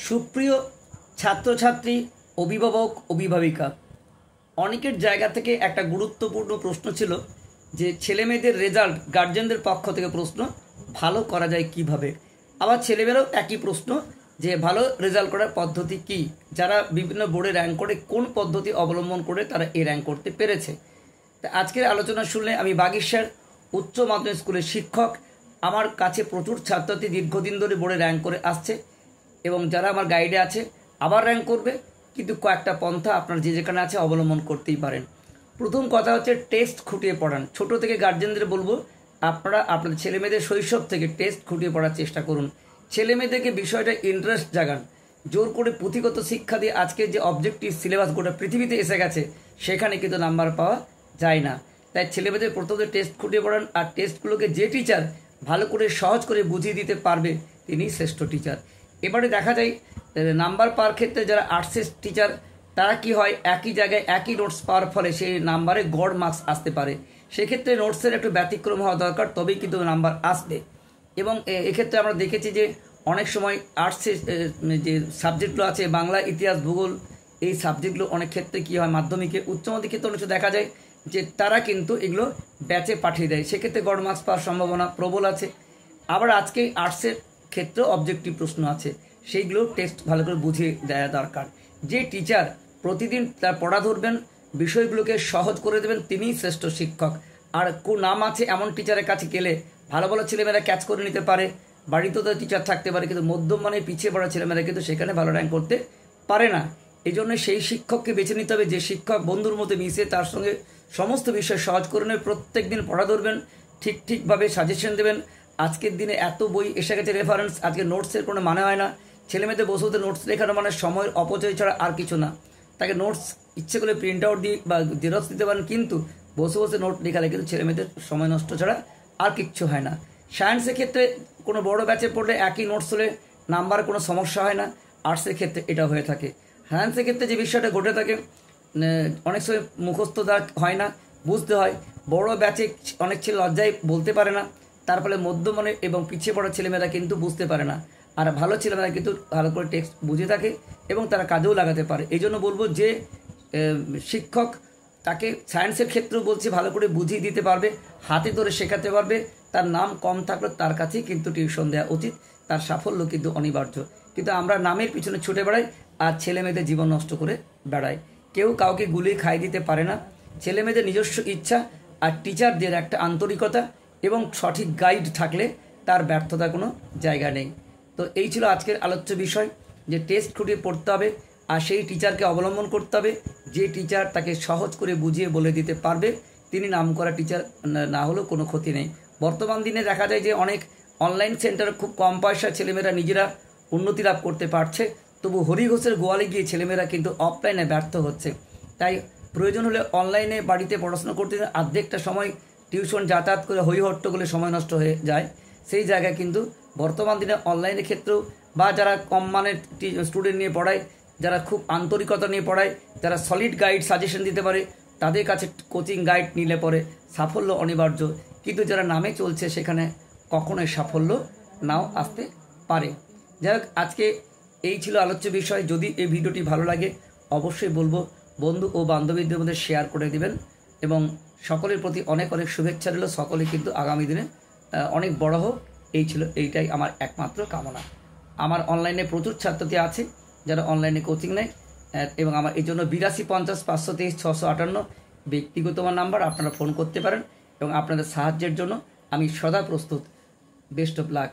সুপ্রিয় ছাত্রছাত্রী, অভিভাবক, অভিভাবিকা, অনেকের জায়গা থেকে একটা গুরুত্বপূর্ণ প্রশ্ন ছিল যে ছেলেমেয়েদের রেজাল্ট গার্জেনদের পক্ষ থেকে প্রশ্ন ভালো করা যায় কিভাবে। আবার ছেলেমেয়েরাও একই প্রশ্ন যে ভালো রেজাল্ট করার পদ্ধতি কি, যারা বিভিন্ন বোর্ডে র্যাঙ্ক করে কোন পদ্ধতি অবলম্বন করে তারা এই র্যাঙ্ক করতে পেরেছে। তা আজকের আলোচনা শুনলে আমি বাগেশ্বর উচ্চ মাধ্যমিক স্কুলের শিক্ষক, আমার কাছে প্রচুর ছাত্রছাত্রী দীর্ঘদিন ধরে বোর্ডে র্যাঙ্ক করে আসছে এবং যারা আমার গাইডে আছে আবার র্যাঙ্ক করবে, কিন্তু কয়েকটা পন্থা আপনার যে যেখানে আছে অবলম্বন করতেই পারেন। প্রথম কথা হচ্ছে টেস্ট খুঁটিয়ে পড়ান। ছোট থেকে গার্জেনদের বলবো আপনারা আপনাদের ছেলেমেয়েদের শৈশব থেকে টেস্ট খুঁটিয়ে পড়ার চেষ্টা করুন। ছেলেমেয়েদেরকে বিষয়টা ইন্টারেস্ট জাগান। জোর করে পুঁথিগত শিক্ষা দিয়ে আজকে যে অবজেক্টিভ সিলেবাস গোটা পৃথিবীতে এসে গেছে সেখানে কিন্তু নাম্বার পাওয়া যায় না। তাই ছেলেমেয়েদের প্রথমে টেস্ট খুঁটিয়ে পড়ান, আর টেস্টগুলোকে যে টিচার ভালো করে সহজ করে বুঝিয়ে দিতে পারবে তিনি শ্রেষ্ঠ টিচার। এবারে দেখা যায় নাম্বার পাওয়ার ক্ষেত্রে যারা আর্টসের টিচার তারা কি হয়, একই জায়গায় একই নোটস পাওয়ার ফলে সেই নাম্বারে গড় মার্কস আসতে পারে। সেক্ষেত্রে নোটসের একটু ব্যতিক্রম হওয়া দরকার, তবেই কিন্তু নাম্বার আসবে। এবং এক্ষেত্রে আমরা দেখেছি যে অনেক সময় আর্টসের যে সাবজেক্টগুলো আছে বাংলা, ইতিহাস, ভূগোল, এই সাবজেক্টগুলো অনেক ক্ষেত্রে কী হয় মাধ্যমিকে উচ্চ মাধ্যমিক ক্ষেত্রে অনেক দেখা যায় যে তারা কিন্তু এগুলো ব্যাচে পাঠিয়ে দেয়, সেক্ষেত্রে গড় মার্কস পাওয়ার সম্ভাবনা প্রবল আছে। আবার আজকে আর্টসের ক্ষেত্রে অবজেক্টিভ প্রশ্ন আছে, সেইগুলো টেস্ট ভালো করে বুঝিয়ে দেওয়া দরকার। যে টিচার প্রতিদিন তার পড়া ধরবেন, বিষয়গুলোকে সহজ করে দেবেন, তিনিই শ্রেষ্ঠ শিক্ষক। আর নাম আছে এমন টিচারের কাছে গেলে ভালো ভালো ছেলেমেয়েরা ক্যাচ করে নিতে পারে। বাড়িতেও তার টিচার থাকতে পারে, কিন্তু মধ্যম মানে পিছিয়ে পড়া ছেলেমেয়েরা কিন্তু সেখানে ভালো র্যাঙ্ক করতে পারে না। এই জন্য সেই শিক্ষককে বেছে নিতে হবে যে শিক্ষক বন্ধুর মতো মিশে তার সঙ্গে সমস্ত বিষয় সহজ করে নেবে। প্রত্যেক দিন পড়া ধরবেন, ঠিকভাবে সাজেশন দেবেন। আজকের দিনে এত বই এসে গেছে রেফারেন্স, আজকে নোটসের কোনো মানে হয় না। ছেলেমেয়েদের বসে বসে নোটস লেখানো মানে সময়ের অপচয় ছাড়া আর কিছু না। তাকে নোটস ইচ্ছে করে প্রিন্ট আউট দিয়ে বা জেরক্স দিতে পারেন, কিন্তু বসে বসে নোট লেখালে কিন্তু ছেলেমেয়েদের সময় নষ্ট ছাড়া আর কিচ্ছু হয় না। সায়েন্সের ক্ষেত্রে কোনো বড় ব্যাচে পড়লে একই নোটস হলে নাম্বার কোনো সমস্যা হয় না, আর্টসের ক্ষেত্রে এটা হয়ে থাকে। সায়েন্সের ক্ষেত্রে যে বিষয়টা ঘটে থাকে অনেক সময় মুখস্থ হয় না, বুঝতে হয়। বড় ব্যাচে অনেক ছেলে লজ্জায় বলতে পারে না, তার ফলে মধ্যমানের এবং পিছিয়ে পড়া ছেলেমেয়েরা কিন্তু বুঝতে পারে না। আর ভালো ছেলেমেয়েরা কিন্তু ভালো করে টেক্সট বুঝে থাকে এবং তারা কাজেও লাগাতে পারে। এই জন্য বলবো যে শিক্ষক তাকে সায়েন্সের ক্ষেত্রেও বলছে ভালো করে বুঝিয়ে দিতে পারবে, হাতে ধরে শেখাতে পারবে। তার নাম কম থাকলে তার কাছেই কিন্তু টিউশন দেওয়া উচিত, তার সাফল্য কিন্তু অনিবার্য। কিন্তু আমরা নামের পিছনে ছুটে বেড়াই আর ছেলেমেয়েদের জীবন নষ্ট করে বেড়াই। কেউ কাউকে গুলিয়ে খাই দিতে পারে না। ছেলেমেয়েদের নিজস্ব ইচ্ছা আর টিচারদের একটা আন্তরিকতা এবং সঠিক গাইড থাকলে তার ব্যর্থতার কোনো জায়গা নেই। তো এই ছিল আজকের আলোচ্য বিষয়, যে টেস্ট খুঁটিয়ে পড়তে হবে আর সেই টিচারকে অবলম্বন করতে হবে যে টিচার তাকে সহজ করে বুঝিয়ে বলে দিতে পারবে। তিনি নাম করা টিচার না হলেও কোনো ক্ষতি নেই। বর্তমান দিনে দেখা যায় যে অনেক অনলাইন সেন্টারে খুব কম পয়সা ছেলেমেয়েরা নিজেরা উন্নতি লাভ করতে পারছে, তবু হরিঘোষের গোয়ালে গিয়ে ছেলেমেয়েরা কিন্তু অফলাইনে ব্যর্থ হচ্ছে। তাই প্রয়োজন হলে অনলাইনে বাড়িতে পড়াশোনা করতে অর্ধেকটা সময় টিউশন যাতায়াত করে হই হট্টগোলে সময় নষ্ট হয়ে যায়। সেই জায়গায় কিন্তু বর্তমান দিনে অনলাইনের ক্ষেত্রেও বা যারা কম মানের স্টুডেন্ট নিয়ে পড়ায়, যারা খুব আন্তরিকতা নিয়ে পড়ায়, যারা সলিড গাইড সাজেশন দিতে পারে, তাদের কাছে কোচিং গাইড নিলে পরে সাফল্য অনিবার্য। কিন্তু যারা নামে চলছে সেখানে কখনোই সাফল্য নাও আসতে পারে। যাই হোক, আজকে এই ছিল আলোচ্য বিষয়। যদি এই ভিডিওটি ভালো লাগে অবশ্যই বলবো বন্ধু ও বান্ধবীদের মধ্যে শেয়ার করে দিবেন এবং সকলের প্রতি অনেক অনেক শুভেচ্ছা রইল। সকলে কিন্তু আগামী দিনে অনেক বড় হোক, এইটাই আমার একমাত্র কামনা। আমার অনলাইনে প্রচুর ছাত্রছাত্রী আছে যারা অনলাইনে কোচিং নেয় এবং আমার এই জন্য 8250 523 658 ব্যক্তিগত আমার নাম্বার, আপনারা ফোন করতে পারেন এবং আপনাদের সাহায্যের জন্য আমি সদা প্রস্তুত। Best of luck.